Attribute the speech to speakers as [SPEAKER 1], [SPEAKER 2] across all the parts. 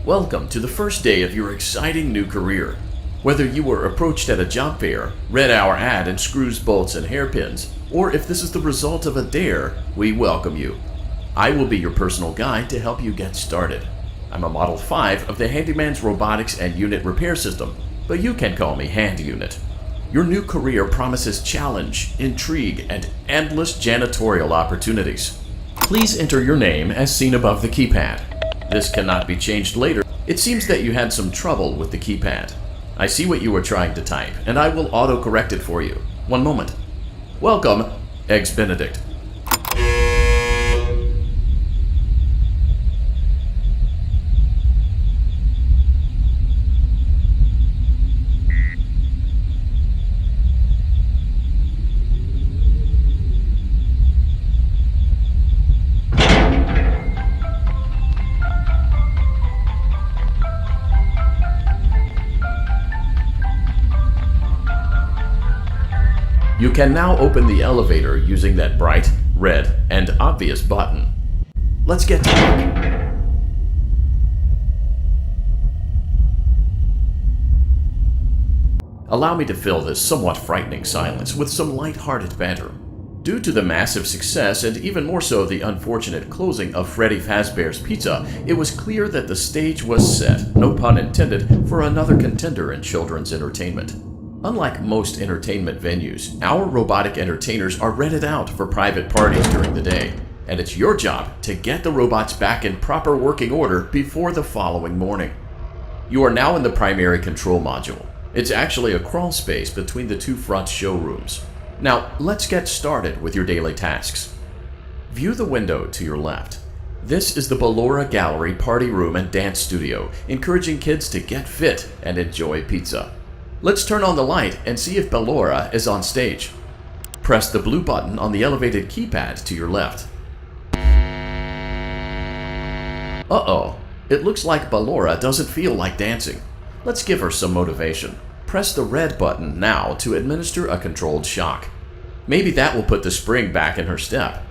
[SPEAKER 1] Welcome to the first day of your exciting new career. Whether you were approached at a job fair, read our ad in screws, bolts, and hairpins, or if this is the result of a dare, we welcome you. I will be your personal guide to help you get started. I'm a Model 5 of the Handyman's Robotics and Unit Repair System, but you can call me Hand Unit. Your new career promises challenge, intrigue, and endless janitorial opportunities. Please enter your name as seen above the keypad. This cannot be changed later. It seems that you had some trouble with the keypad. I see what you were trying to type, and I will auto-correct it for you. One moment. Welcome, Eggs Benedict. You can now open the elevator using that bright, red, and obvious button. Let's get to work. Allow me to fill this somewhat frightening silence with some light-hearted banter. Due to the massive success, and even more so the unfortunate closing of Freddy Fazbear's Pizza, it was clear that the stage was set, no pun intended, for another contender in children's entertainment. Unlike most entertainment venues, our robotic entertainers are rented out for private parties during the day, and it's your job to get the robots back in proper working order before the following morning. You are now in the primary control module. It's actually a crawl space between the two front showrooms. Now, let's get started with your daily tasks. View the window to your left. This is the Ballora Gallery Party Room and Dance Studio, encouraging kids to get fit and enjoy pizza. Let's turn on the light and see if Ballora is on stage. Press the blue button on the elevated keypad to your left. Uh-oh, it looks like Ballora doesn't feel like dancing. Let's give her some motivation. Press the red button now to administer a controlled shock. Maybe that will put the spring back in her step.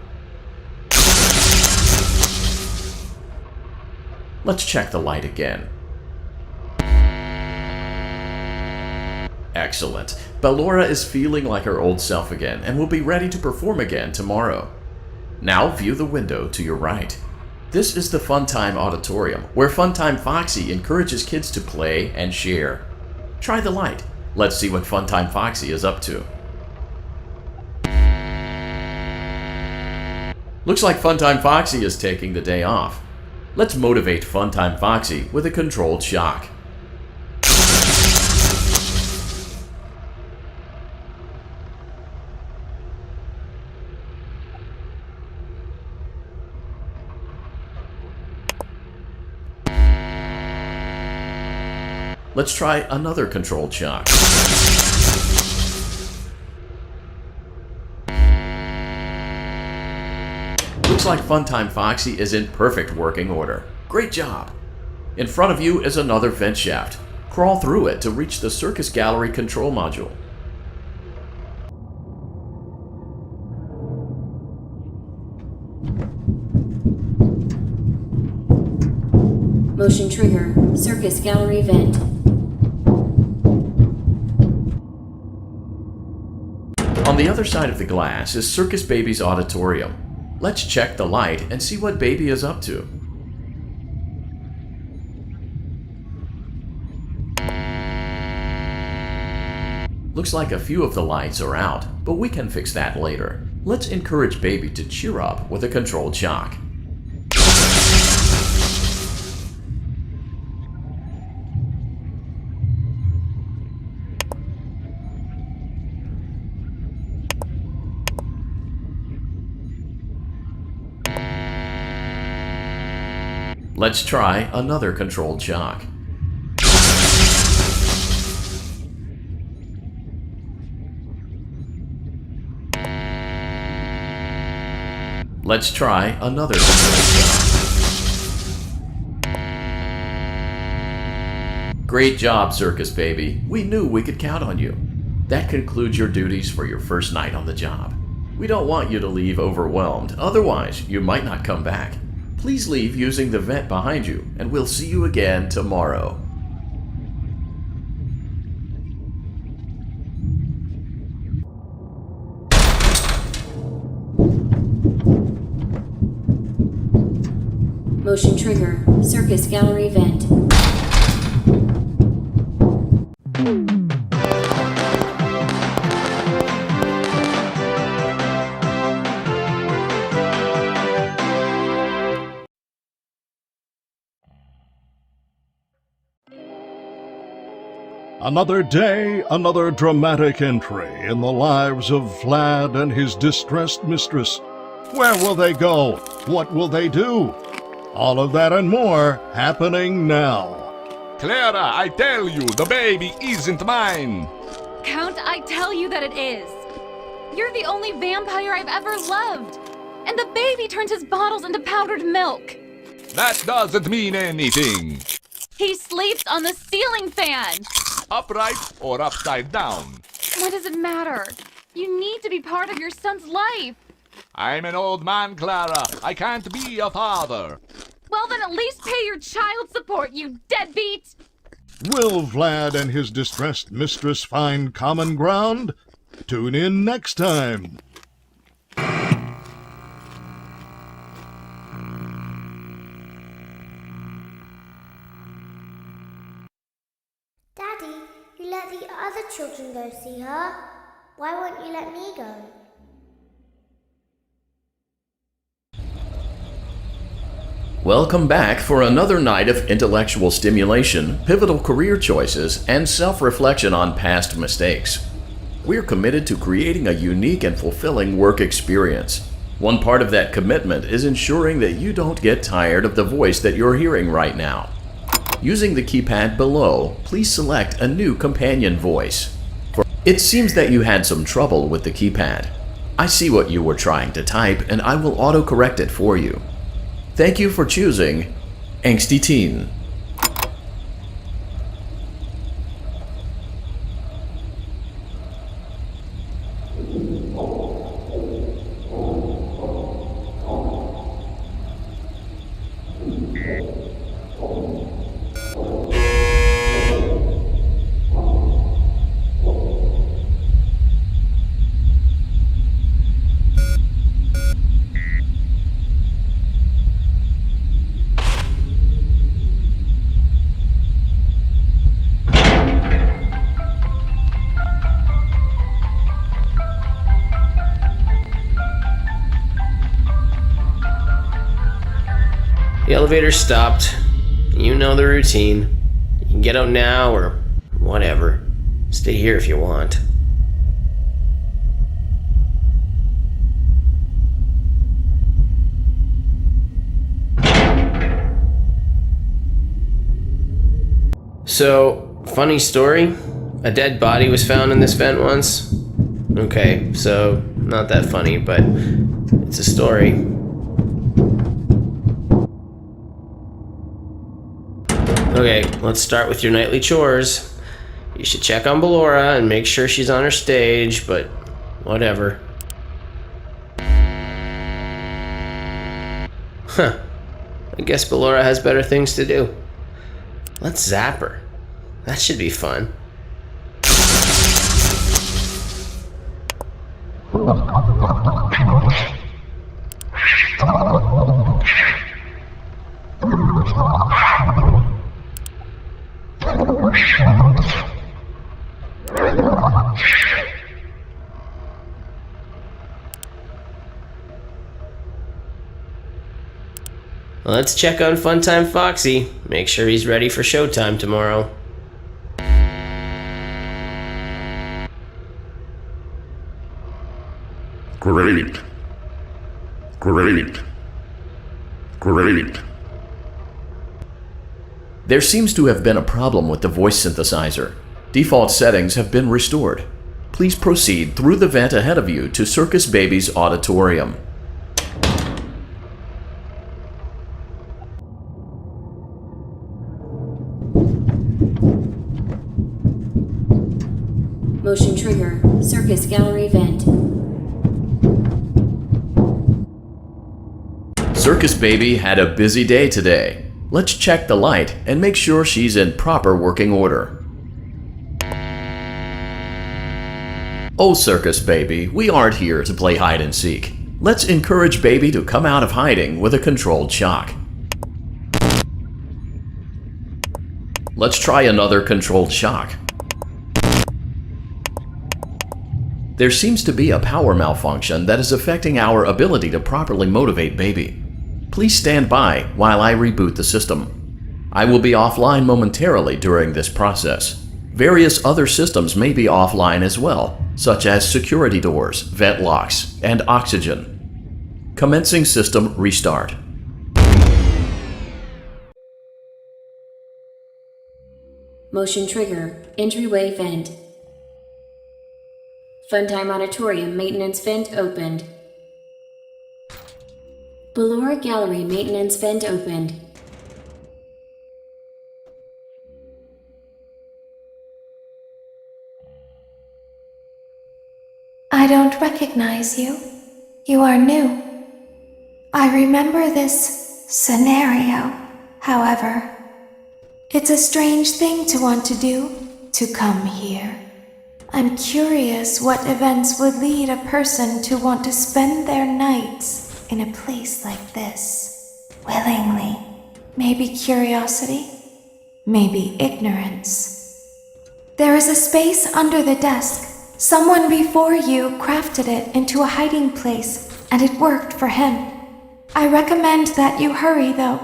[SPEAKER 1] Let's check the light again. Excellent. Ballora is feeling like her old self again and will be ready to perform again tomorrow. Now view the window to your right. This is the Funtime Auditorium, where Funtime Foxy encourages kids to play and share. Try the light. Let's see what Funtime Foxy is up to. Looks like Funtime Foxy is taking the day off. Let's motivate Funtime Foxy with a controlled shock. Let's try another controlled shock. Looks like Funtime Foxy is in perfect working order. Great job! In front of you is another vent shaft. Crawl through it to reach the Circus Gallery control module.
[SPEAKER 2] Motion trigger, Circus Gallery vent.
[SPEAKER 1] On the other side of the glass is Circus Baby's auditorium. Let's check the light and see what Baby is up to. Looks like a few of the lights are out, but we can fix that later. Let's encourage Baby to cheer up with a controlled shock. Let's try another controlled shock. Let's try another controlled shock. Great job, Circus Baby. We knew we could count on you. That concludes your duties for your first night on the job. We don't want you to leave overwhelmed, otherwise you might not come back. Please leave using the vent behind you, and we'll see you again tomorrow.
[SPEAKER 2] Motion trigger. Circus gallery vent.
[SPEAKER 3] Another day, another dramatic entry in the lives of Vlad and his distressed mistress. Where will they go? What will they do? All of that and more happening now.
[SPEAKER 4] Clara, I tell you, the baby isn't mine.
[SPEAKER 5] Count, I tell you that it is. You're the only vampire I've ever loved. And the baby turns his bottles into powdered milk.
[SPEAKER 4] That doesn't mean anything.
[SPEAKER 5] He sleeps on the ceiling fan.
[SPEAKER 4] Upright or upside down.
[SPEAKER 5] What does it matter? You need to be part of your son's life.
[SPEAKER 4] I'm an old man, Clara. I can't be a father.
[SPEAKER 5] Well, then at least pay your child support, you deadbeat!
[SPEAKER 3] Will Vlad and his distressed mistress find common ground? Tune in next time.
[SPEAKER 6] Daddy, you let the other children go see her. Why won't you let me go?
[SPEAKER 1] Welcome back for another night of intellectual stimulation, pivotal career choices, and self-reflection on past mistakes. We're committed to creating a unique and fulfilling work experience. One part of that commitment is ensuring that you don't get tired of the voice that you're hearing right now. Using the keypad below, please select a new companion voice. It seems that you had some trouble with the keypad. I see what you were trying to type, and I will autocorrect it for you. Thank you for choosing Angsty Teen.
[SPEAKER 7] The elevator stopped. You know the routine. You can get out now or whatever. Stay here if you want. So, funny story. A dead body was found in this vent once. Okay, so not that funny, but it's a story. Okay, let's start with your nightly chores. You should check on Ballora and make sure she's on her stage, but whatever. Huh. I guess Ballora has better things to do. Let's zap her. That should be fun. Let's check on Funtime Foxy. Make sure he's ready for showtime tomorrow.
[SPEAKER 8] Great. Great. Great.
[SPEAKER 1] There seems to have been a problem with the voice synthesizer. Default settings have been restored. Please proceed through the vent ahead of you to Circus Baby's auditorium.
[SPEAKER 2] Motion trigger. Circus gallery vent.
[SPEAKER 1] Circus Baby had a busy day today. Let's check the light and make sure she's in proper working order. Oh, Circus Baby, we aren't here to play hide and seek. Let's encourage Baby to come out of hiding with a controlled shock. Let's try another controlled shock. There seems to be a power malfunction that is affecting our ability to properly motivate Baby. Please stand by while I reboot the system. I will be offline momentarily during this process. Various other systems may be offline as well, such as security doors, vent locks, and oxygen. Commencing system restart.
[SPEAKER 2] Motion trigger. Entryway vent. Funtime Auditorium maintenance vent opened. Ballora Gallery maintenance vent opened.
[SPEAKER 9] I don't recognize you. You are new. I remember this scenario, however. It's a strange thing to want to do, to come here. I'm curious what events would lead a person to want to spend their nights in a place like this. Willingly. Maybe curiosity, maybe ignorance. There is a space under the desk. Someone before you crafted it into a hiding place, and it worked for him. I recommend that you hurry, though.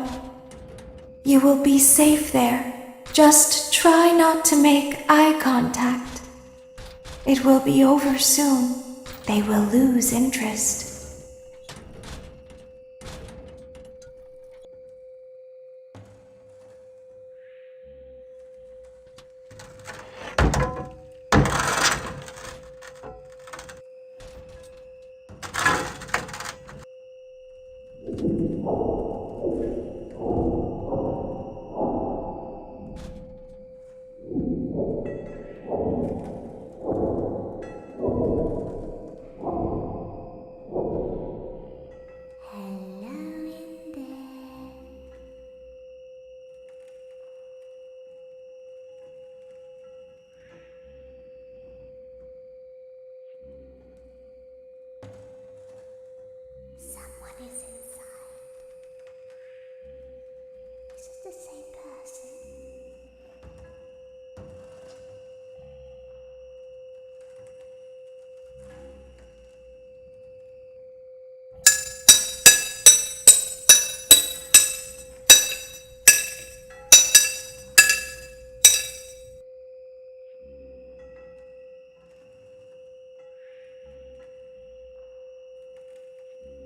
[SPEAKER 9] You will be safe there. Just try not to make eye contact. It will be over soon. They will lose interest.
[SPEAKER 6] The same person.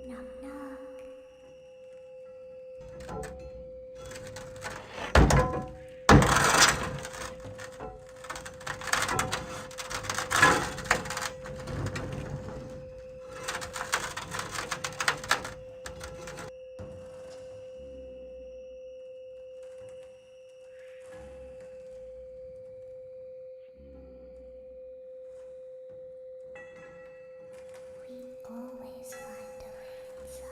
[SPEAKER 6] Knock, knock. Always find a way inside.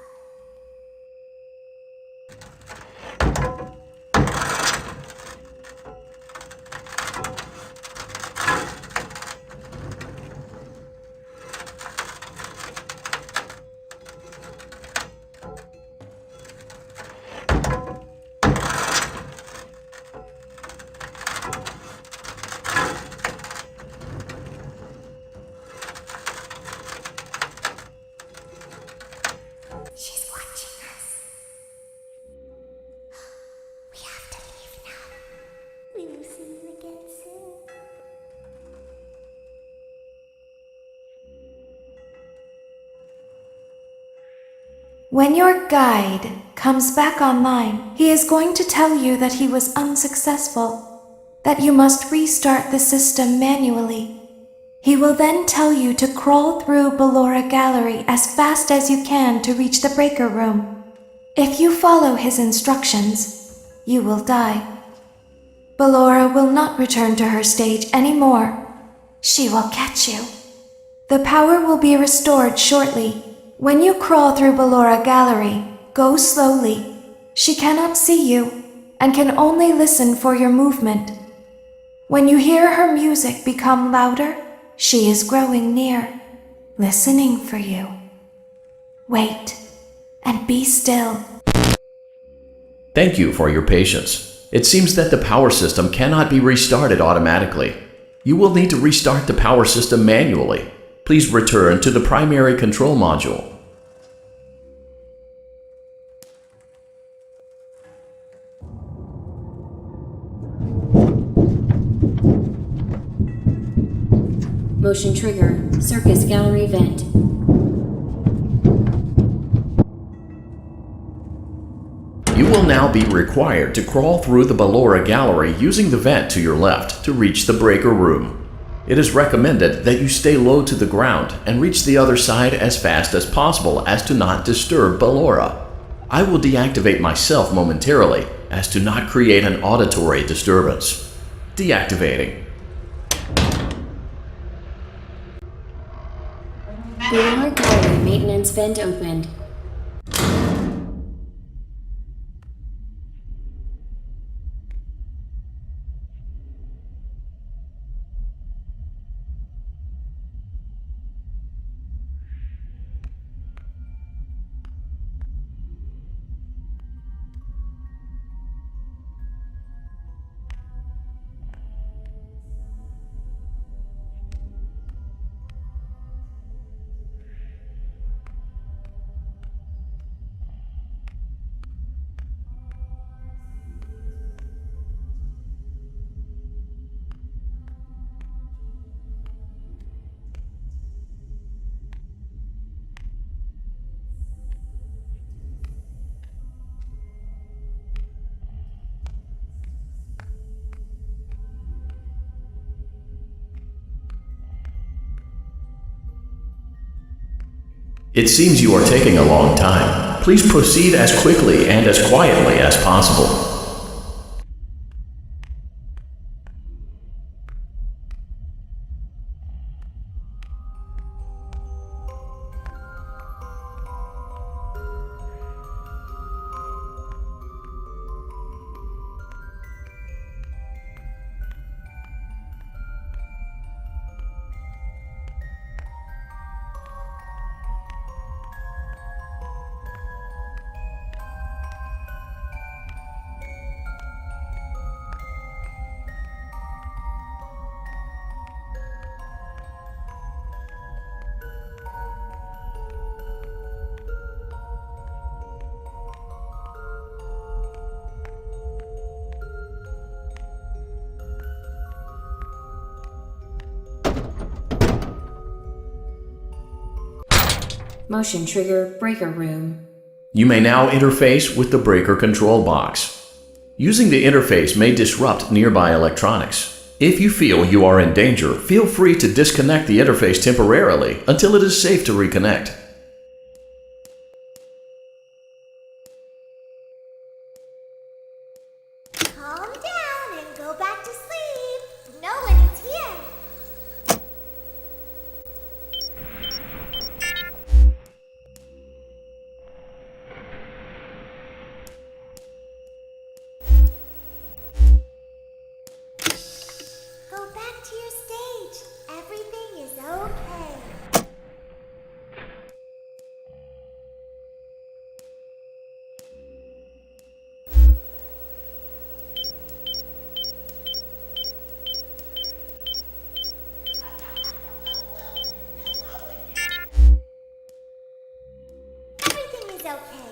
[SPEAKER 6] She's watching us. We have to leave now. We will see you again soon.
[SPEAKER 9] When your guide comes back online, he is going to tell you that he was unsuccessful, that you must restart the system manually. He will then tell you to crawl through Ballora Gallery as fast as you can to reach the breaker room. If you follow his instructions, you will die. Ballora will not return to her stage anymore. She will catch you. The power will be restored shortly. When you crawl through Ballora Gallery, Go slowly. She cannot see you and can only listen for your movement. When you hear her music become louder, she is growing near, listening for you. Wait and be still.
[SPEAKER 1] Thank you for your patience. It seems that the power system cannot be restarted automatically. You will need to restart the power system manually. Please return to the primary control module.
[SPEAKER 2] Motion trigger, circus gallery vent.
[SPEAKER 1] You will now be required to crawl through the Ballora gallery using the vent to your left to reach the breaker room. It is recommended that you stay low to the ground and reach the other side as fast as possible as to not disturb Ballora. I will deactivate myself momentarily as to not create an auditory disturbance. Deactivating.
[SPEAKER 2] Ballora gallery maintenance vent opened.
[SPEAKER 1] It seems you are taking a long time. Please proceed as quickly and as quietly as possible.
[SPEAKER 2] Motion trigger, breaker room.
[SPEAKER 1] You may now interface with the breaker control box. Using the interface may disrupt nearby electronics. If you feel you are in danger, feel free to disconnect the interface temporarily until it is safe to reconnect.
[SPEAKER 6] Calm down and go back to sleep. No one is here. Go back to your stage. Everything is okay. Everything is okay.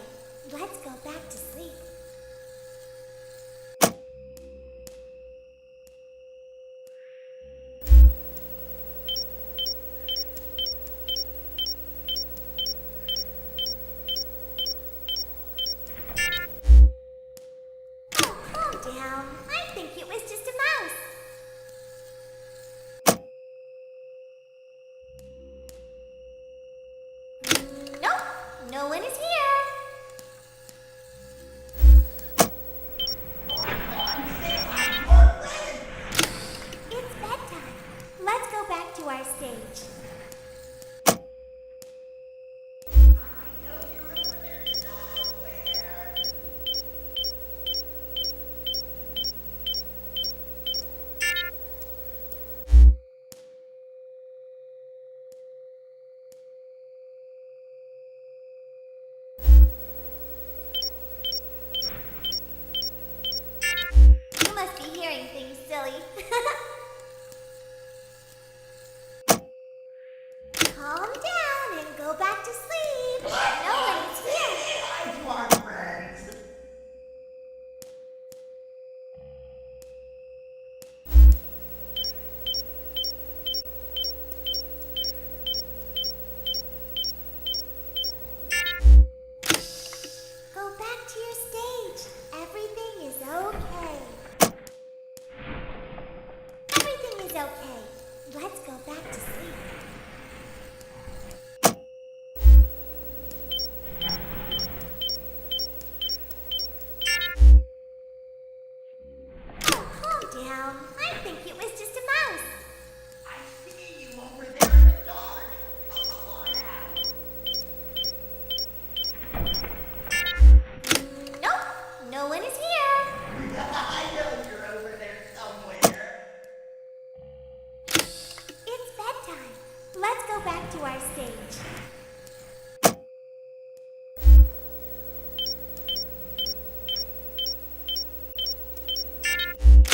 [SPEAKER 6] Let's go back to sleep. Oh, calm down. I think it was just a mouse. Nope, no one is here. It's bedtime. Let's go back to our stage. silly. Calm down and go back to sleep. No one's here.
[SPEAKER 10] I want friends.
[SPEAKER 6] Go back to your stage. Everything is okay. Everything is okay. Let's go back to sleep. Oh, calm down. I think it was just a mouse.
[SPEAKER 10] I see you over there in the dark. Come on out.
[SPEAKER 6] Nope, no one is here.
[SPEAKER 10] I know you're over there somewhere.
[SPEAKER 6] It's bedtime. Let's go back to our stage.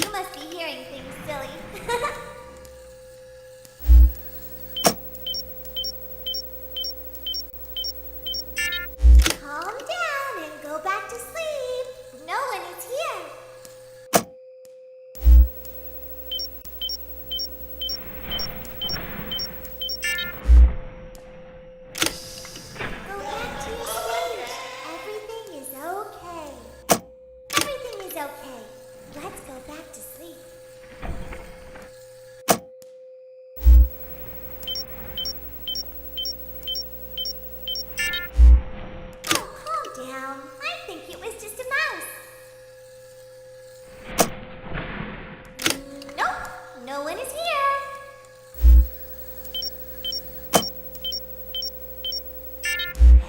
[SPEAKER 6] You must be hearing things, silly. Calm down and go back to sleep. No one is here. Go back to your stage. Everything is okay. Everything is okay. Let's go back to sleep. Oh, calm down. I think it was just a mouse. Nope, no one is here.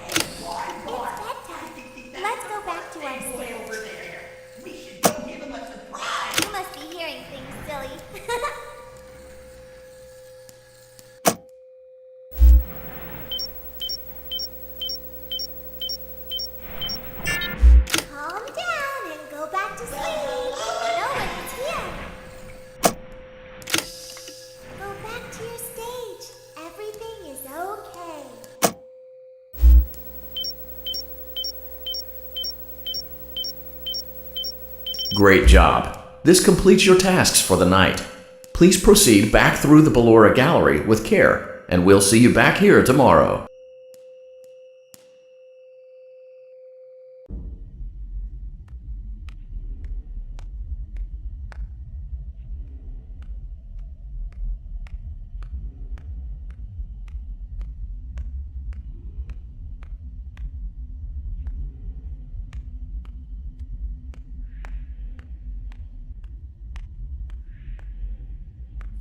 [SPEAKER 6] It's bedtime. Let's go back to our
[SPEAKER 10] Way over
[SPEAKER 6] stage.
[SPEAKER 10] there. We should go give him a surprise.
[SPEAKER 6] You must be hearing things, silly. Calm down and go back to sleep. No one is here. Go back to your stage. Everything is okay.
[SPEAKER 1] Great job. This completes your tasks for the night. Please proceed back through the Ballora Gallery with care, and we'll see you back here tomorrow.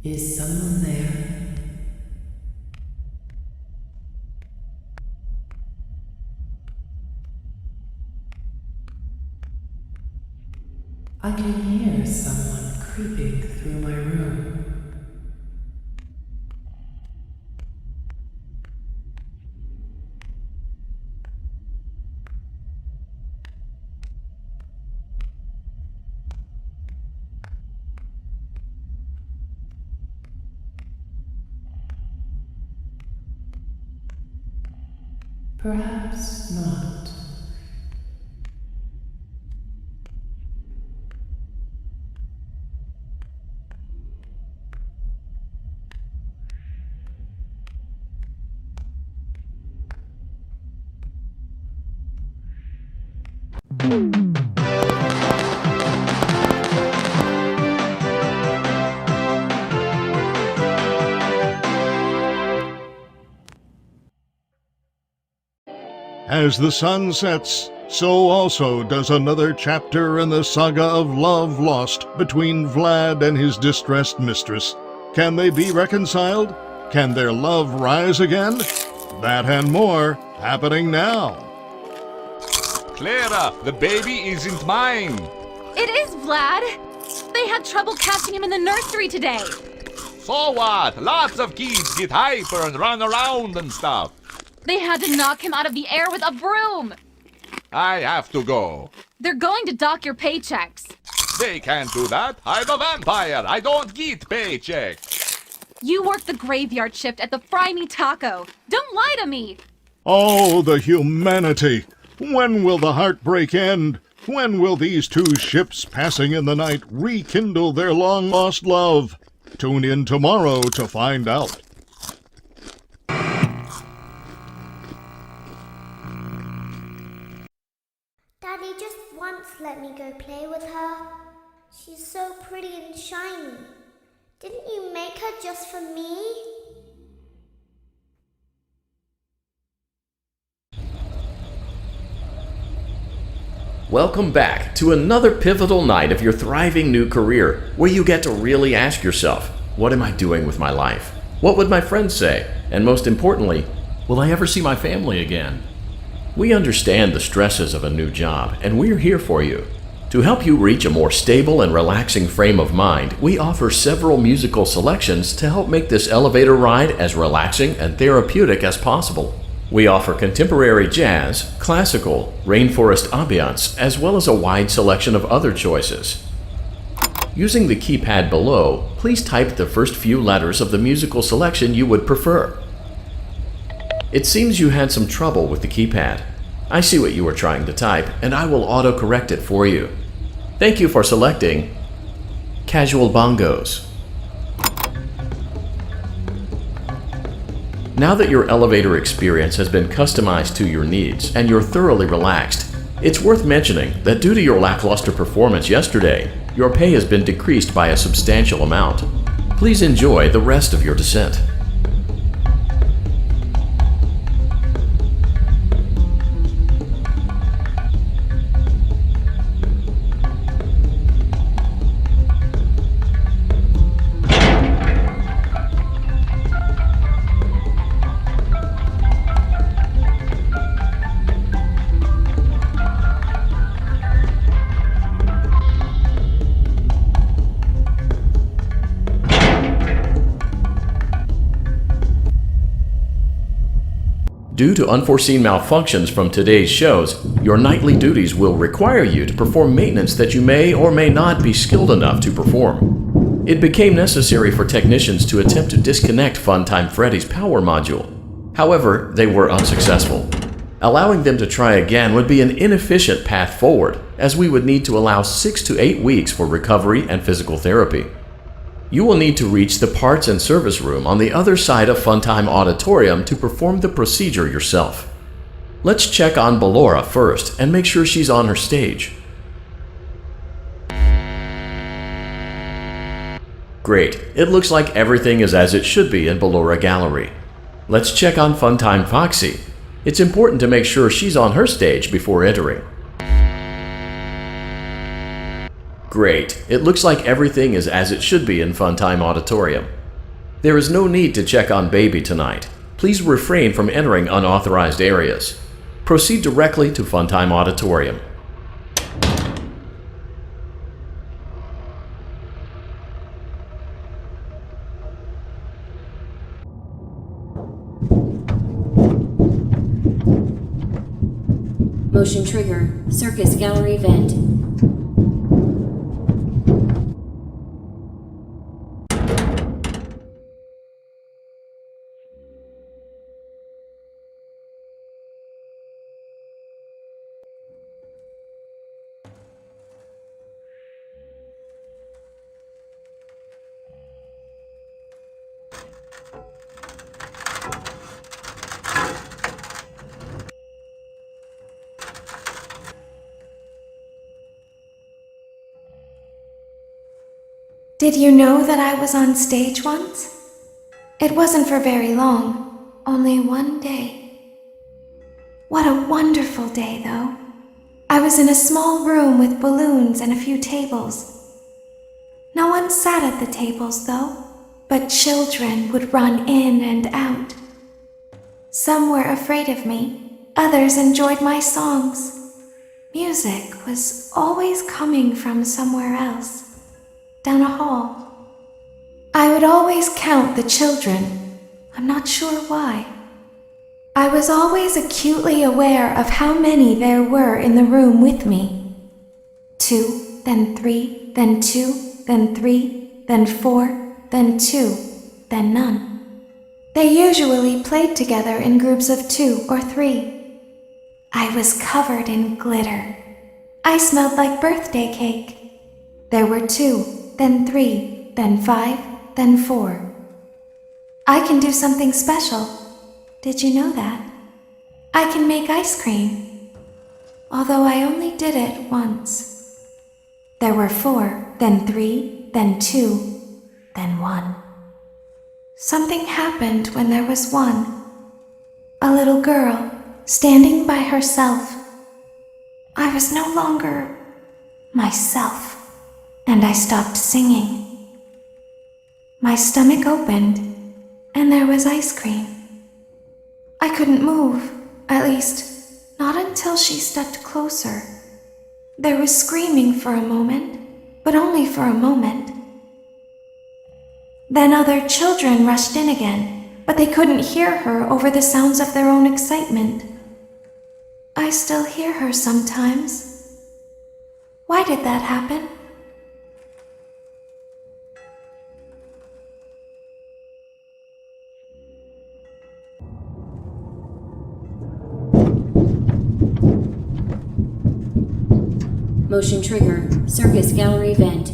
[SPEAKER 11] Is someone there? I can hear someone creeping through my room. Perhaps not.
[SPEAKER 3] As the sun sets, so also does another chapter in the saga of love lost between Vlad and his distressed mistress. Can they be reconciled? Can their love rise again? That and more happening now.
[SPEAKER 4] Clara, the baby isn't mine.
[SPEAKER 5] It is Vlad. They had trouble catching him in the nursery today.
[SPEAKER 4] So what? Lots of kids get hyper and run around and stuff.
[SPEAKER 5] They had to knock him out of the air with a broom.
[SPEAKER 4] I have to go.
[SPEAKER 5] They're going to dock your paychecks.
[SPEAKER 4] They can't do that. I'm a vampire. I don't get paycheck.
[SPEAKER 5] You work the graveyard shift at the Fry Me Taco. Don't lie to me.
[SPEAKER 3] Oh, the humanity! When will the heartbreak end? When will these two ships passing in the night rekindle their long-lost love? Tune in tomorrow to find out.
[SPEAKER 6] Daddy just once let me go play with her. She's so pretty and shiny. Didn't you make her just for me?
[SPEAKER 1] Welcome back to another pivotal night of your thriving new career, where you get to really ask yourself, what am I doing with my life? What would my friends say? And most importantly, will I ever see my family again? We understand the stresses of a new job, and we're here for you. To help you reach a more stable and relaxing frame of mind, we offer several musical selections to help make this elevator ride as relaxing and therapeutic as possible. We offer contemporary jazz, classical, rainforest ambiance, as well as a wide selection of other choices. Using the keypad below, please type the first few letters of the musical selection you would prefer. It seems you had some trouble with the keypad. I see what you were trying to type, and I will auto-correct it for you. Thank you for selecting Casual Bongos. Now that your elevator experience has been customized to your needs and you're thoroughly relaxed, it's worth mentioning that due to your lackluster performance yesterday, your pay has been decreased by a substantial amount. Please enjoy the rest of your descent. Due to unforeseen malfunctions from today's shows, your nightly duties will require you to perform maintenance that you may or may not be skilled enough to perform. It became necessary for technicians to attempt to disconnect Funtime Freddy's power module. However, they were unsuccessful. Allowing them to try again would be an inefficient path forward, as we would need to allow 6 to 8 weeks for recovery and physical therapy. You will need to reach the parts and service room on the other side of Funtime Auditorium to perform the procedure yourself. Let's check on Ballora first and make sure she's on her stage. Great, it looks like everything is as it should be in Ballora Gallery. Let's check on Funtime Foxy. It's important to make sure she's on her stage before entering. Great, it looks like everything is as it should be in Funtime Auditorium. There is no need to check on Baby tonight. Please refrain from entering unauthorized areas. Proceed directly to Funtime Auditorium.
[SPEAKER 2] Motion trigger. Circus gallery vent.
[SPEAKER 9] Did you know that I was on stage once? It wasn't for very long, only one day. What a wonderful day, though. I was in a small room with balloons and a few tables. No one sat at the tables, though, but children would run in and out. Some were afraid of me, others enjoyed my songs. Music was always coming from somewhere else. Down a hall. I would always count the children. I'm not sure why. I was always acutely aware of how many there were in the room with me. 2, then 3, then 2, then 3, then 4, then 2, then none. They usually played together in groups of 2 or 3. I was covered in glitter. I smelled like birthday cake. There were 2, then 3, then 5, then 4. I can do something special. Did you know that? I can make ice cream. Although I only did it once. There were 4, then 3, then 2, then 1. Something happened when there was 1. A little girl standing by herself. I was no longer myself, and I stopped singing. My stomach opened, and there was ice cream. I couldn't move, at least, not until she stepped closer. There was screaming for a moment, but only for a moment. Then other children rushed in again, but they couldn't hear her over the sounds of their own excitement. I still hear her sometimes. Why did that happen?
[SPEAKER 2] Motion trigger. Circus gallery vent.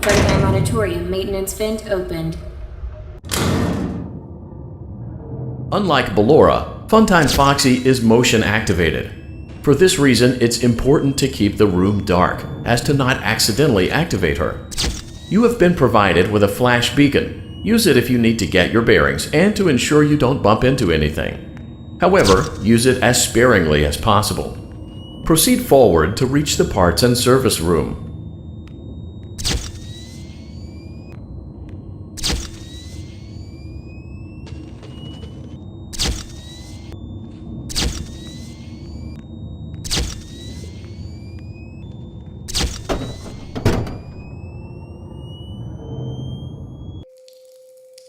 [SPEAKER 2] Frontline auditorium maintenance vent opened.
[SPEAKER 1] Unlike Ballora, Funtime Foxy is motion activated. For this reason, it's important to keep the room dark, as to not accidentally activate her. You have been provided with a flash beacon. Use it if you need to get your bearings and to ensure you don't bump into anything. However, use it as sparingly as possible. Proceed forward to reach the parts and service room.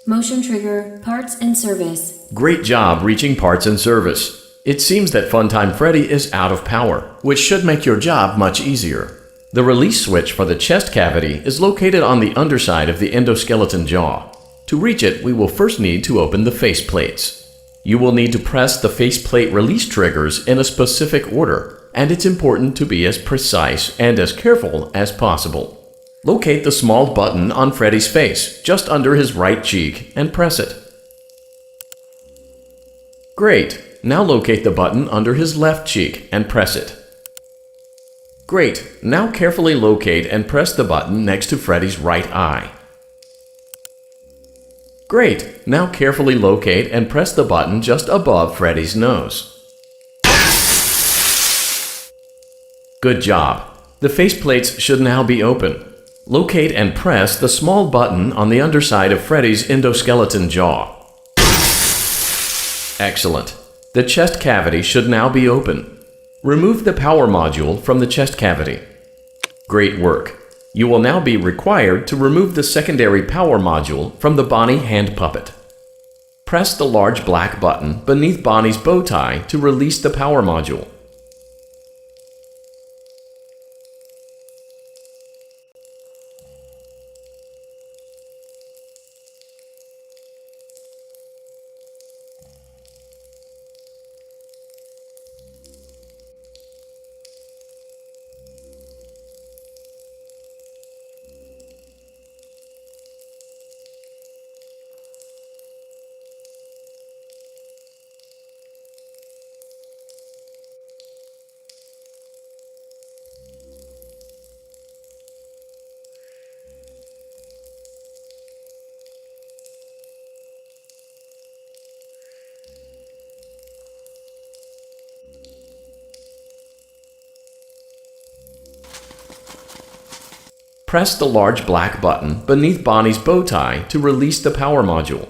[SPEAKER 2] Motion trigger. Parts and service.
[SPEAKER 1] Great job reaching parts and service. It seems that Funtime Freddy is out of power, which should make your job much easier. The release switch for the chest cavity is located on the underside of the endoskeleton jaw. To reach it, we will first need to open the faceplates. You will need to press the faceplate release triggers in a specific order, and it's important to be as precise and as careful as possible. Locate the small button on Freddy's face, just under his right cheek, and press it. Great! Now locate the button under his left cheek and press it. Great! Now carefully locate and press the button next to Freddy's right eye. Great! Now carefully locate and press the button just above Freddy's nose. Good job! The faceplates should now be open. Locate and press the small button on the underside of Freddy's endoskeleton jaw. Excellent. The chest cavity should now be open. Remove the power module from the chest cavity. Great work. You will now be required to remove the secondary power module from the Bonnie hand puppet. Press the large black button beneath Bonnie's bow tie to release the power module. Press the large black button beneath Bonnie's bow tie to release the power module.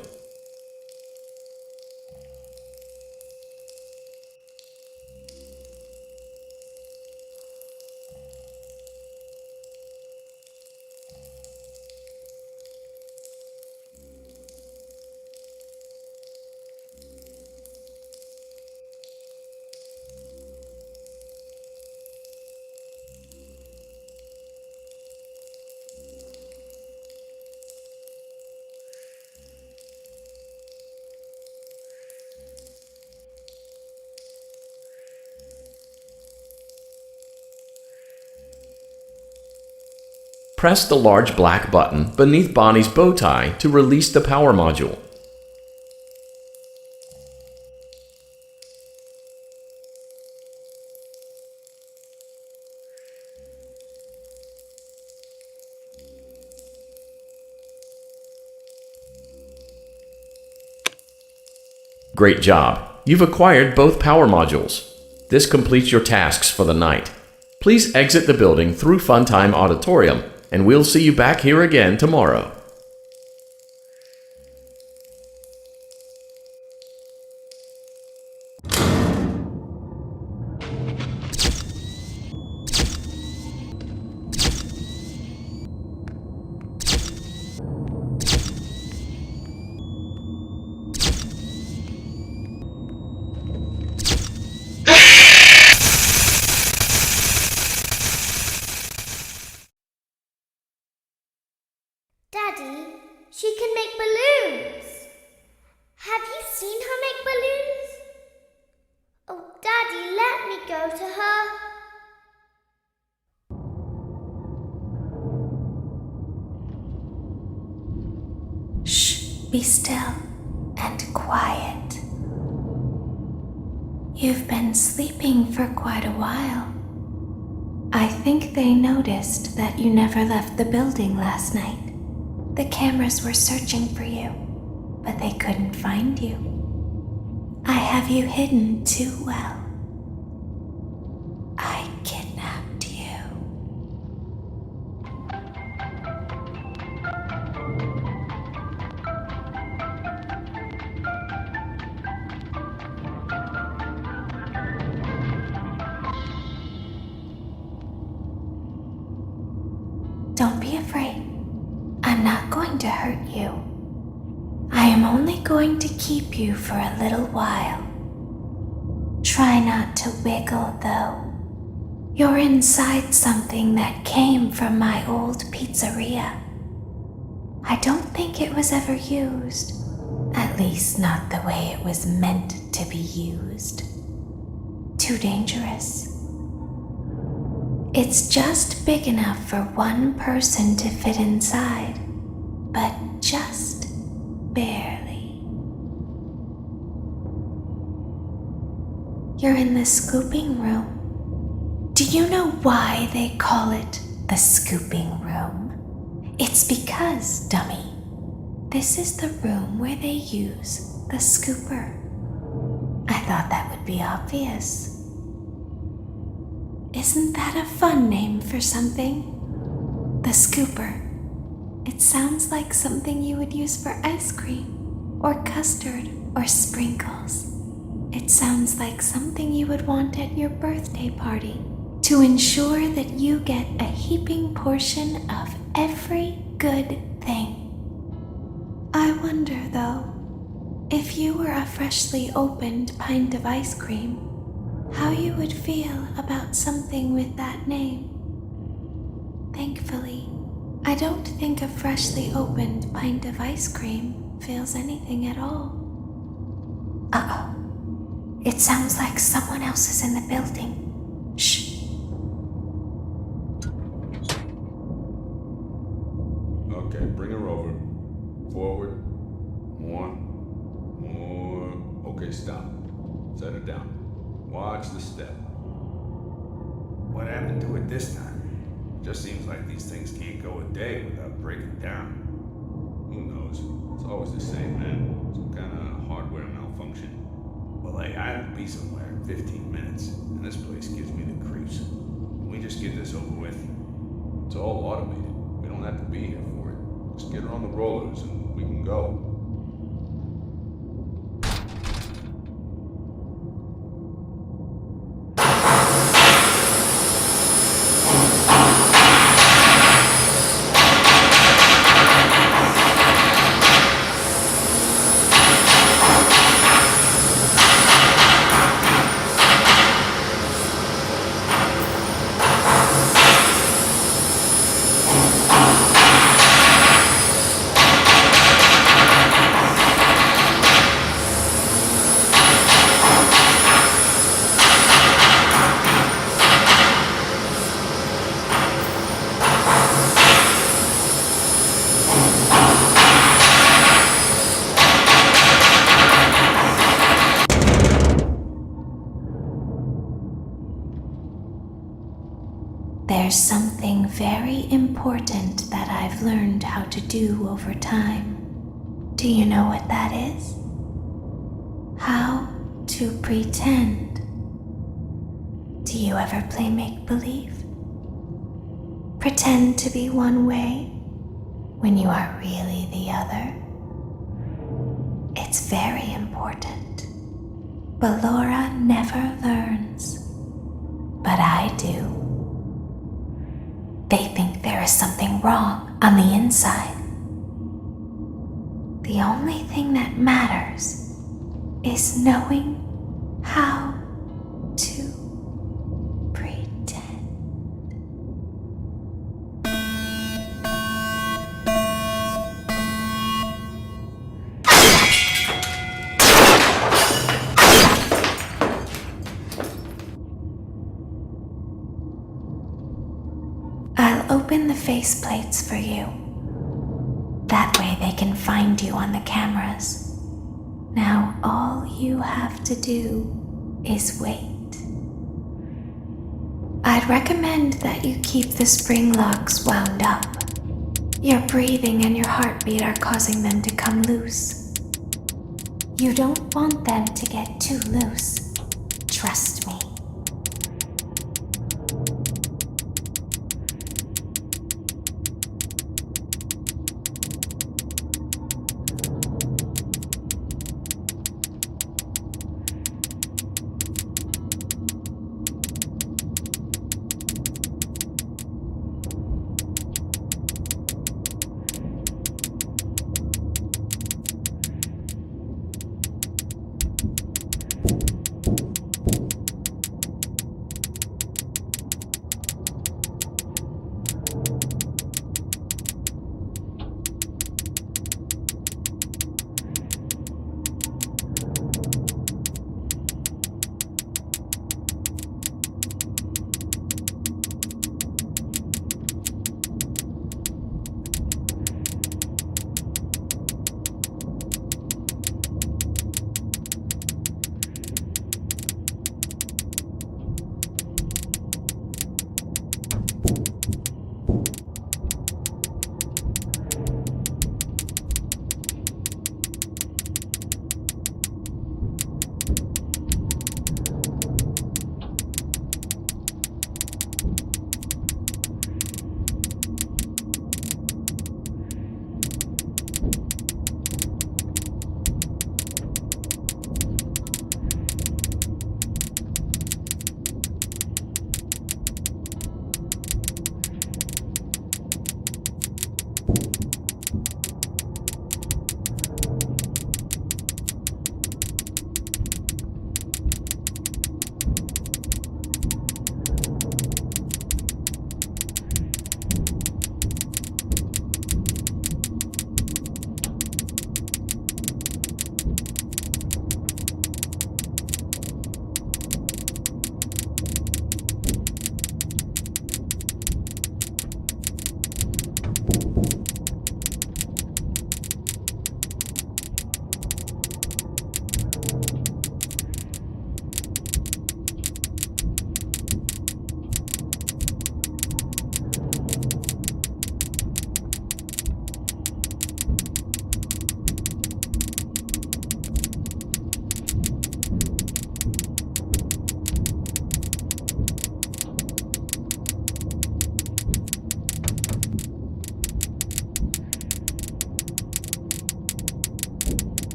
[SPEAKER 1] Press the large black button beneath Bonnie's bow tie to release the power module. Great job! You've acquired both power modules. This completes your tasks for the night. Please exit the building through Funtime Auditorium, and we'll see you back here again tomorrow.
[SPEAKER 6] Daddy, she can make balloons. Have you seen her make balloons? Oh, Daddy, let me go to her.
[SPEAKER 9] Shh, be still and quiet. You've been sleeping for quite a while. I think they noticed that you never left the building last night. The cameras were searching for you, but they couldn't find you. I have you hidden too well. I kidnapped you. Don't be afraid. I'm not going to hurt you. I am only going to keep you for a little while. Try not to wiggle, though. You're inside something that came from my old pizzeria. I don't think it was ever used. At least not the way it was meant to be used. Too dangerous. It's just big enough for one person to fit inside, but just barely. You're in the scooping room. Do you know why they call it the scooping room? It's because, dummy, this is the room where they use the scooper. I thought that would be obvious. Isn't that a fun name for something? The scooper. It sounds like something you would use for ice cream, or custard, or sprinkles. It sounds like something you would want at your birthday party to ensure that you get a heaping portion of every good thing. I wonder, though, if you were a freshly opened pint of ice cream, how you would feel about something with that name. Thankfully, I don't think a freshly opened pint of ice cream feels anything at all. Uh-oh. It sounds like someone else is in the building. Shh.
[SPEAKER 12] Okay, bring her over. Forward. More. Okay, stop. Set her down. Watch the step.
[SPEAKER 13] What happened to it this time?
[SPEAKER 12] Just seems like these things can't go a day without breaking down. Who knows? It's always the same, man. Some kind of hardware malfunction.
[SPEAKER 13] Well, hey, I have to be somewhere in 15 minutes, and this place gives me the creeps. Can we just get this over with?
[SPEAKER 12] It's all automated. We don't have to be here for it. Just get her on the rollers and we can go.
[SPEAKER 9] there's something very important that I've learned how to do over time. Do you know what that is? How to pretend. Do you ever play make-believe? Pretend to be one way when you are really the other. It's very important. But Laura never learns. But I do. They think there is something wrong on the inside. The only thing that matters is knowing how to pretend. I'll open the faceplates for you. That way they can find you on the cameras. Now all you have to do is wait. I'd recommend that you keep the spring locks wound up. Your breathing and your heartbeat are causing them to come loose. You don't want them to get too loose. Trust me.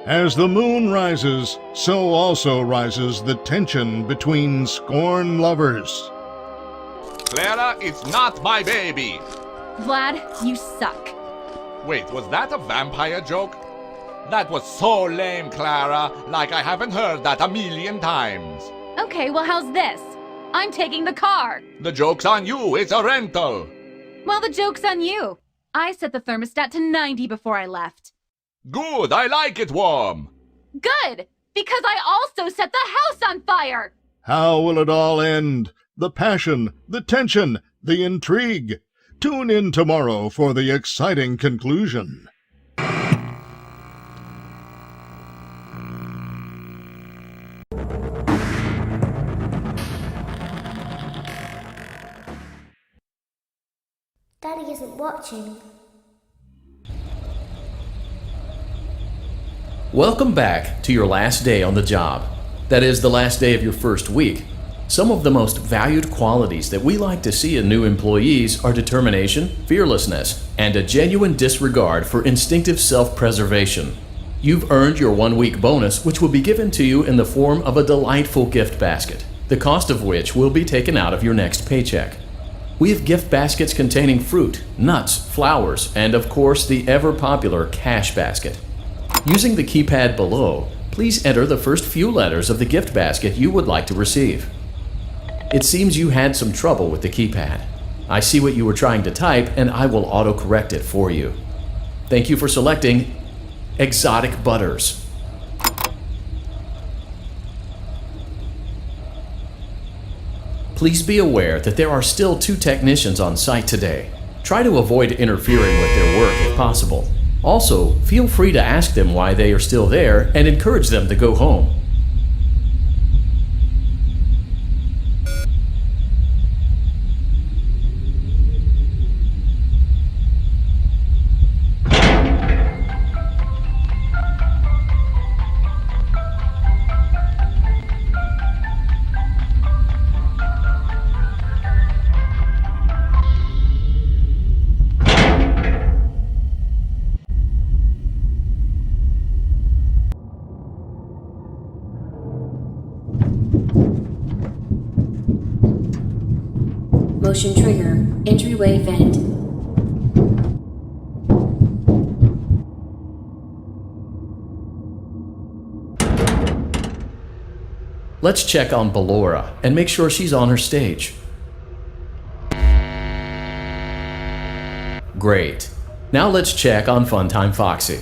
[SPEAKER 3] As the moon rises, so also rises the tension between scorn lovers.
[SPEAKER 4] Clara, it's not my baby!
[SPEAKER 5] Vlad, you suck.
[SPEAKER 4] Wait, was that a vampire joke? That was so lame, Clara. Like I haven't heard that a million times.
[SPEAKER 5] Okay, well, how's this? I'm taking the car.
[SPEAKER 4] The joke's on you. It's a rental.
[SPEAKER 5] Well, the joke's on you. I set the thermostat to 90 before I left.
[SPEAKER 4] Good, I like it warm.
[SPEAKER 5] Good! Because I also set the house on fire!
[SPEAKER 3] How will it all end? The passion, the tension, the intrigue. Tune in tomorrow for the exciting conclusion.
[SPEAKER 6] Daddy isn't watching.
[SPEAKER 1] Welcome back to your last day on the job. That is, the last day of your first week. Some of the most valued qualities that we like to see in new employees are determination, fearlessness, and a genuine disregard for instinctive self-preservation. You've earned your 1-week bonus, which will be given to you in the form of a delightful gift basket, the cost of which will be taken out of your next paycheck. We have gift baskets containing fruit, nuts, flowers, and of course the ever-popular cash basket. Using the keypad below, please enter the first few letters of the gift basket you would like to receive. It seems you had some trouble with the keypad. I see what you were trying to type and I will autocorrect it for you. Thank you for selecting Exotic Butters. Please be aware that there are still 2 technicians on site today. Try to avoid interfering with their work if possible. Also, feel free to ask them why they are still there and encourage them to go home.
[SPEAKER 2] Motion trigger. Entryway vent.
[SPEAKER 1] Let's check on Ballora and make sure she's on her stage. Great. Now let's check on Funtime Foxy.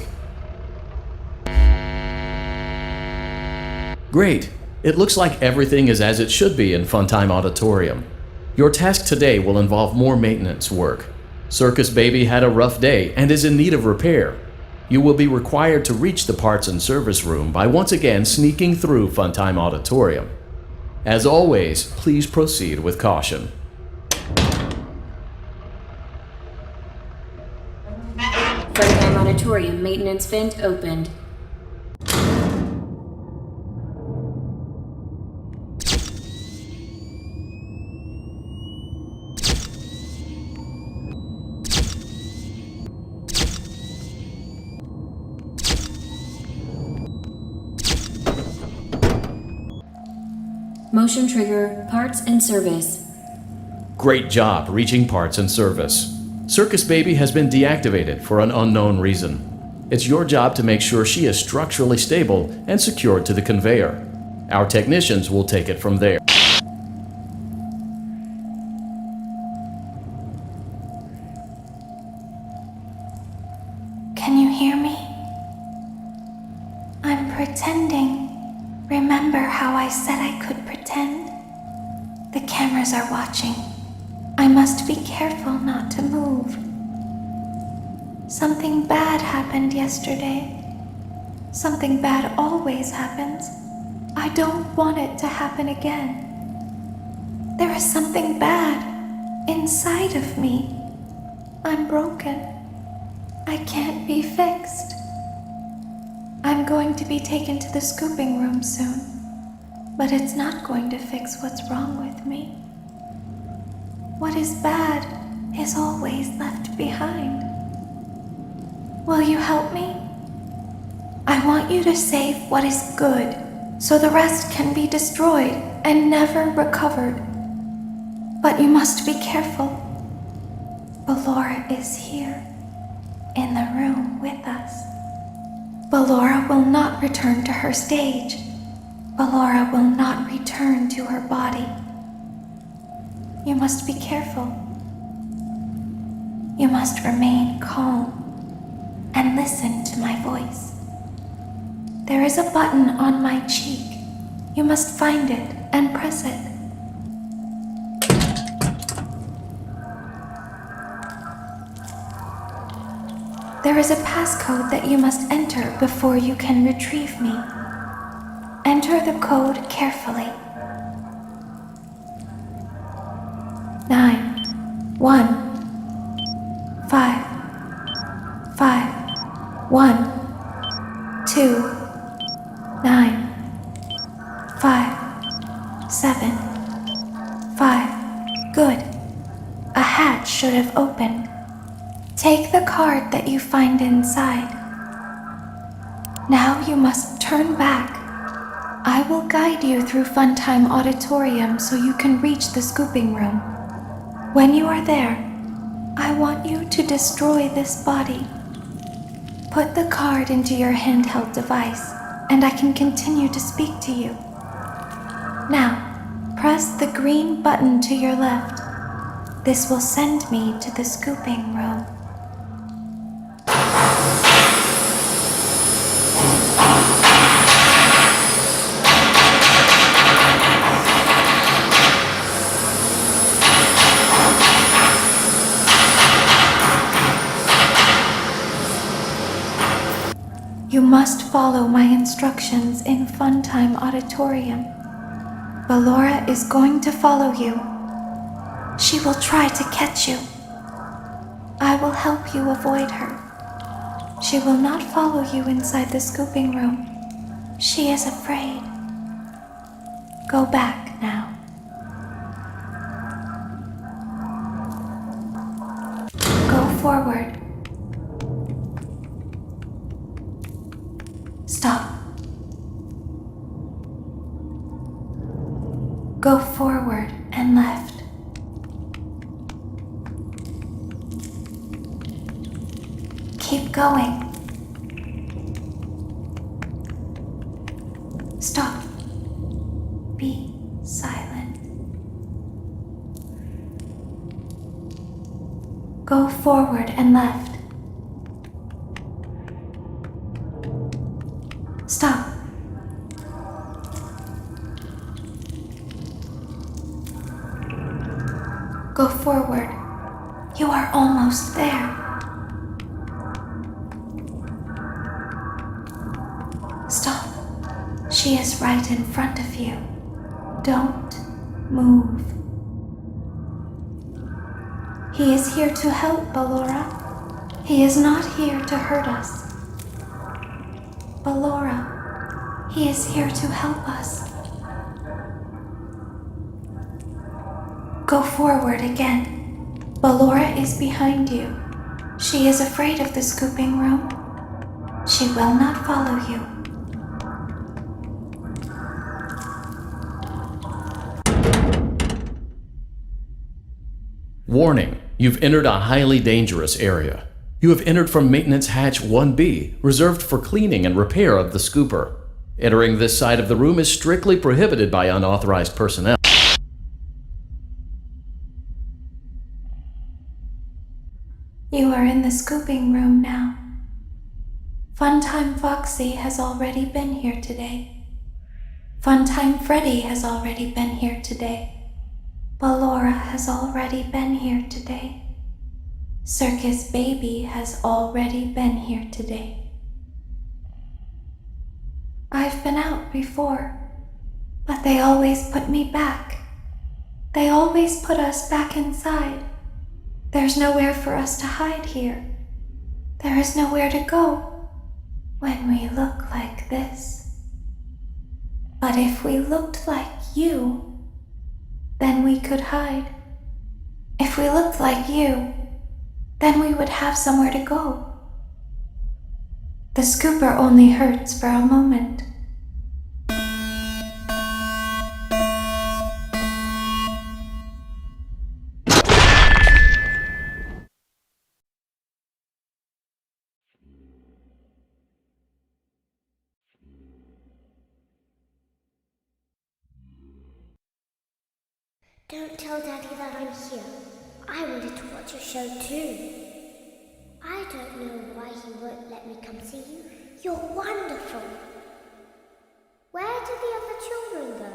[SPEAKER 1] Great. It looks like everything is as it should be in Funtime Auditorium. Your task today will involve more maintenance work. Circus Baby had a rough day and is in need of repair. You will be required to reach the parts and service room by once again sneaking through Funtime Auditorium. As always, please proceed with caution.
[SPEAKER 2] Funtime Auditorium maintenance vent opened. Motion trigger, parts and service.
[SPEAKER 1] Great job reaching parts and service. Circus Baby has been deactivated for an unknown reason. It's your job to make sure she is structurally stable and secured to the conveyor. Our technicians will take it from there.
[SPEAKER 9] Can you hear me? I'm pretending. Remember how I said I could pretend? The cameras are watching. I must be careful not to move. Something bad happened yesterday. Something bad always happens. I don't want it to happen again. There is something bad inside of me. I'm broken. I can't be fixed. I'm going to be taken to the scooping room soon, but it's not going to fix what's wrong with me. What is bad is always left behind. Will you help me? I want you to save what is good, so the rest can be destroyed and never recovered. But you must be careful. Ballora is here, in the room with us. Ballora will not return to her stage. Ballora will not return to her body. You must be careful. You must remain calm and listen to my voice. There is a button on my cheek. You must find it and press it. There is a passcode that you must enter before you can retrieve me. Enter the code carefully. 9, 1, 5, 5, 1, 2, 9, 5, 7, 5. Good. A hatch should have opened. Take the card that you find inside. Now you must turn back. I will guide you through Funtime Auditorium so you can reach the scooping room. When you are there, I want you to destroy this body. Put the card into your handheld device, and I can continue to speak to you. Now, press the green button to your left. This will send me to the scooping room. You must follow my instructions in Funtime Auditorium. Ballora is going to follow you. She will try to catch you. I will help you avoid her. She will not follow you inside the scooping room. She is afraid. Go back now. Go forward. Stop. Go forward and left. Keep going. Stop. Be silent. Go forward and left. Stop. Go forward. You are almost there. Stop. She is right in front of you. Don't move. He is here to help, Ballora. He is not here to hurt us. Ballora, he is here to help us. Go forward again. Ballora is behind you. She is afraid of the scooping room. She will not follow you.
[SPEAKER 1] Warning, you've entered a highly dangerous area. You have entered from Maintenance Hatch 1B, reserved for cleaning and repair of the scooper. Entering this side of the room is strictly prohibited by unauthorized personnel.
[SPEAKER 9] You are in the scooping room now. Funtime Foxy has already been here today. Funtime Freddy has already been here today. Ballora has already been here today. Circus Baby has already been here today. I've been out before, but they always put me back. They always put us back inside. There's nowhere for us to hide here. There is nowhere to go when we look like this. But if we looked like you, then we could hide. If we looked like you, then we would have somewhere to go. The scooper only hurts for a moment.
[SPEAKER 6] Don't tell Daddy that I'm here. I wanted to watch your show too. I don't know why he won't let me come see you. You're wonderful. Where did the other children go?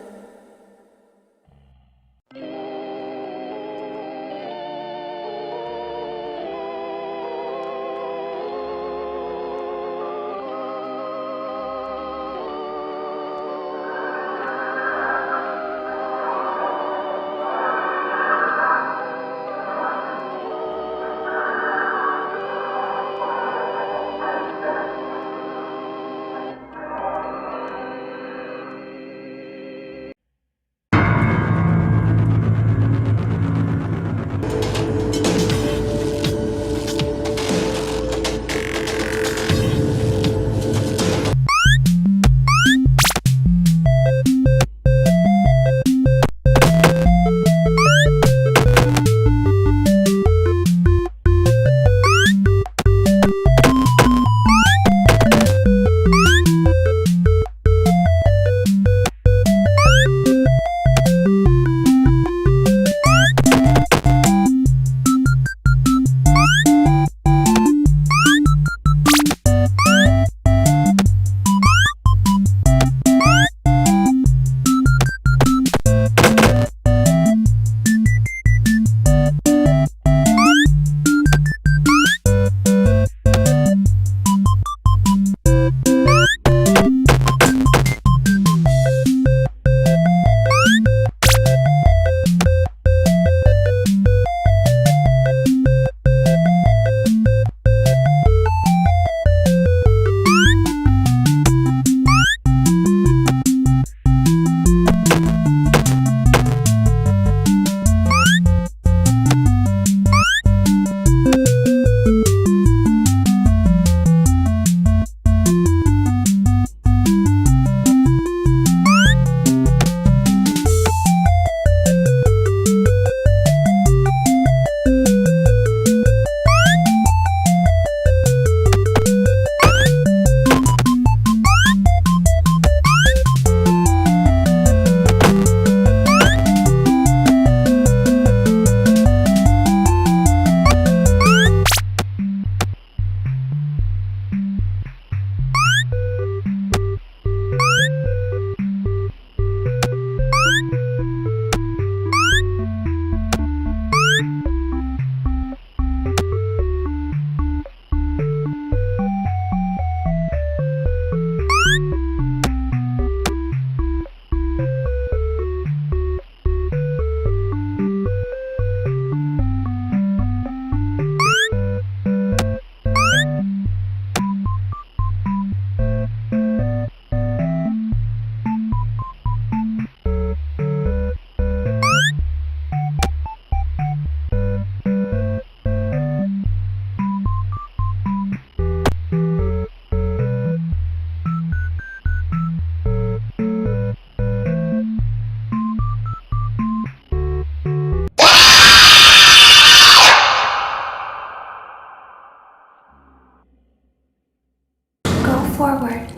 [SPEAKER 9] Forward.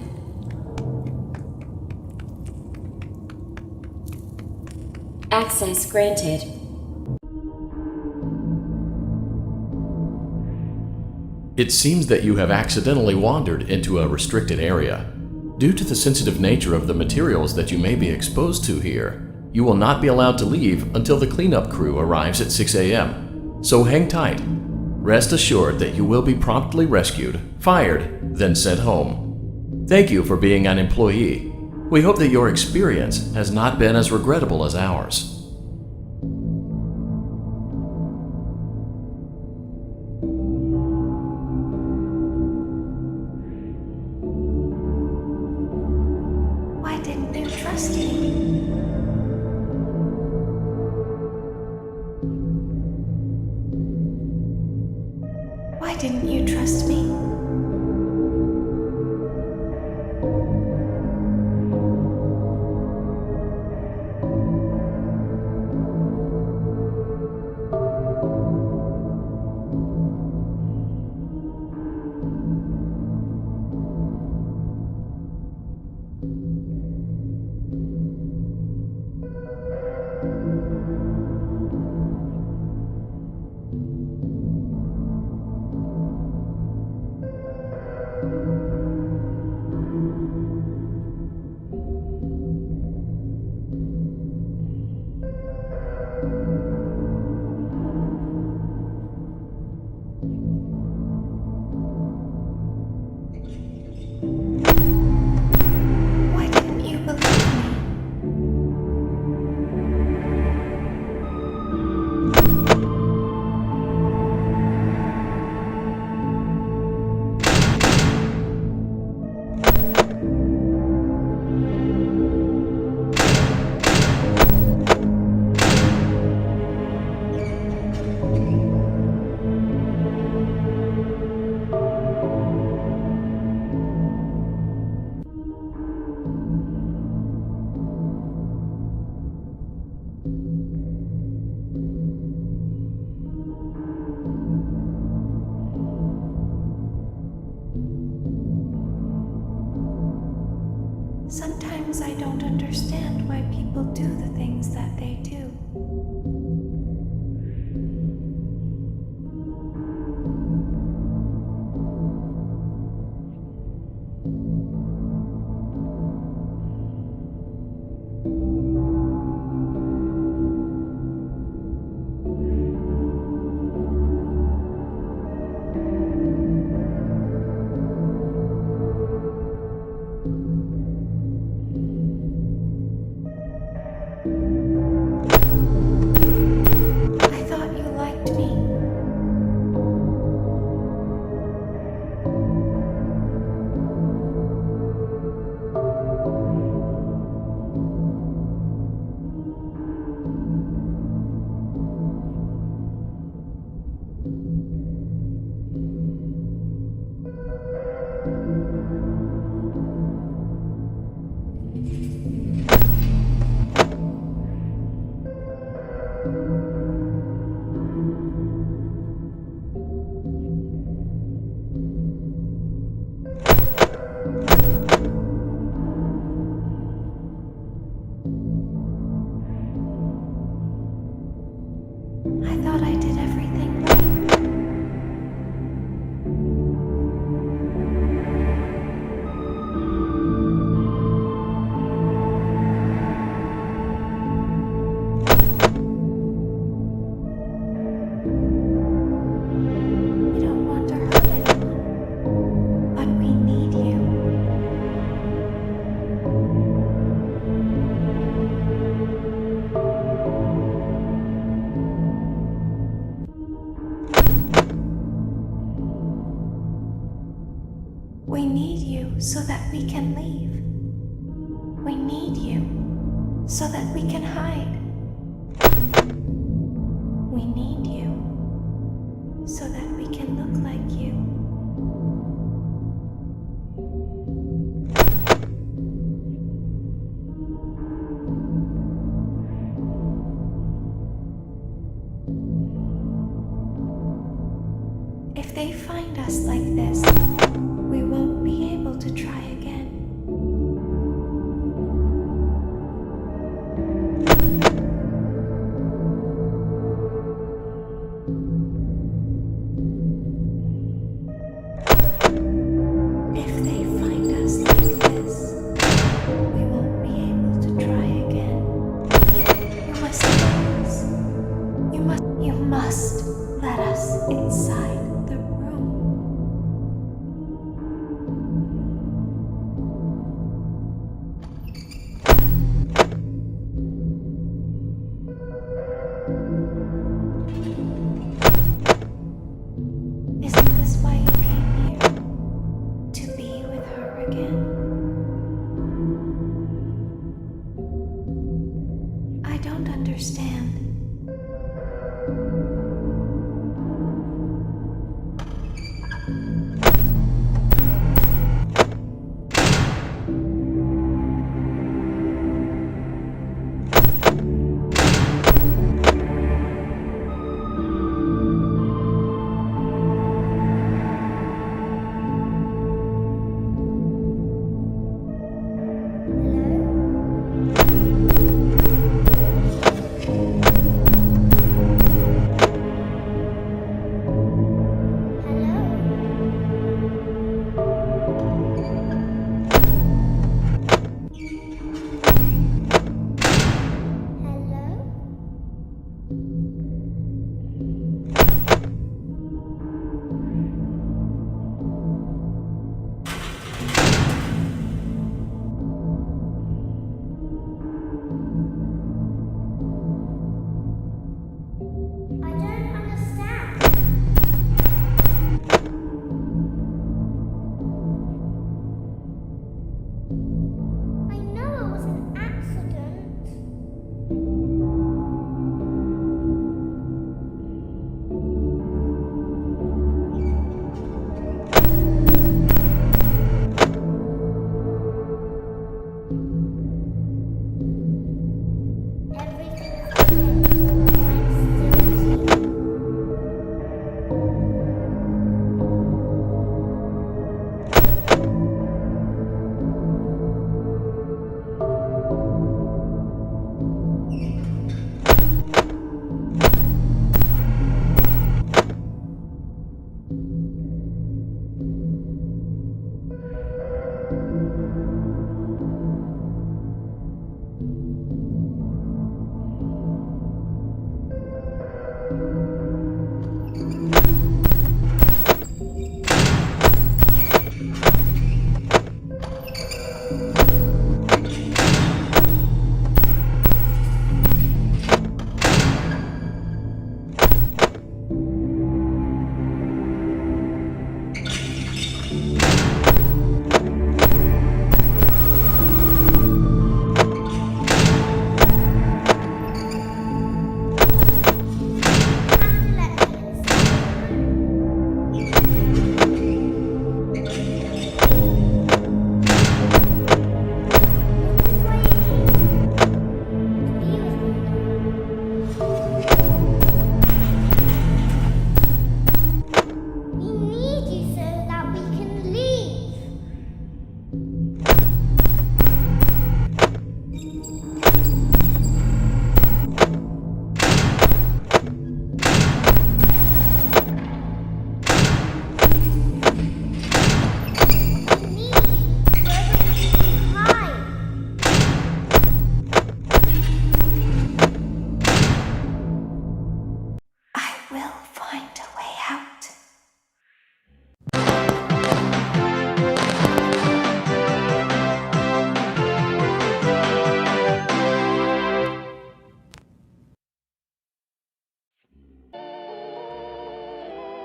[SPEAKER 2] Access granted.
[SPEAKER 1] It seems that you have accidentally wandered into a restricted area. Due to the sensitive nature of the materials that you may be exposed to here, you will not be allowed to leave until the cleanup crew arrives at 6 a.m. So hang tight. Rest assured that you will be promptly rescued, fired, then sent home. Thank you for being an employee. We hope that your experience has not been as regrettable as ours.
[SPEAKER 9] Why didn't you trust me? Why didn't you trust me? I thought you liked me. I thought I did everything right. We don't want to hurt anyone, but we need you. We need you so that we can leave. We need you so that we can hide. We need you so that we can look like you. If they find us like this, we won't be able to try again. If they find us like this, we won't be able to try again. You must let us. You must let us inside the room. Isn't this why you came here? To be with her again? I don't understand.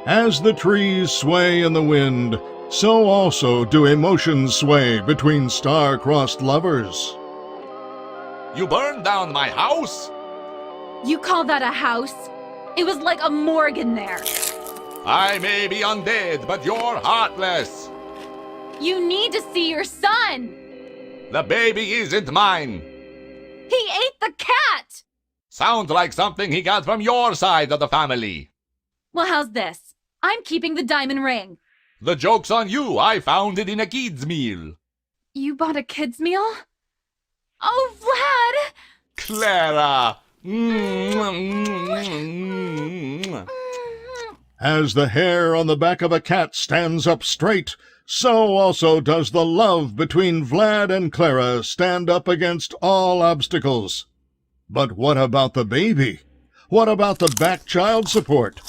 [SPEAKER 3] As the trees sway in the wind, so also do emotions sway between star-crossed lovers.
[SPEAKER 4] You burned down my house?
[SPEAKER 5] You call that a house? It was like a morgue in there.
[SPEAKER 4] I may be undead, but you're heartless.
[SPEAKER 5] You need to see your son.
[SPEAKER 4] The baby isn't mine.
[SPEAKER 5] He ate the cat.
[SPEAKER 4] Sounds like something he got from your side of the family.
[SPEAKER 5] Well, how's this? I'm keeping the diamond ring.
[SPEAKER 4] The joke's on you. I found it in a kid's meal.
[SPEAKER 5] You bought a kid's meal? Oh, Vlad!
[SPEAKER 4] Clara!
[SPEAKER 3] As the hair on the back of a cat stands up straight, so also does the love between Vlad and Clara stand up against all obstacles. But what about the baby? What about the back child support?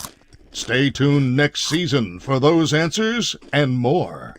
[SPEAKER 3] Stay tuned next season for those answers and more.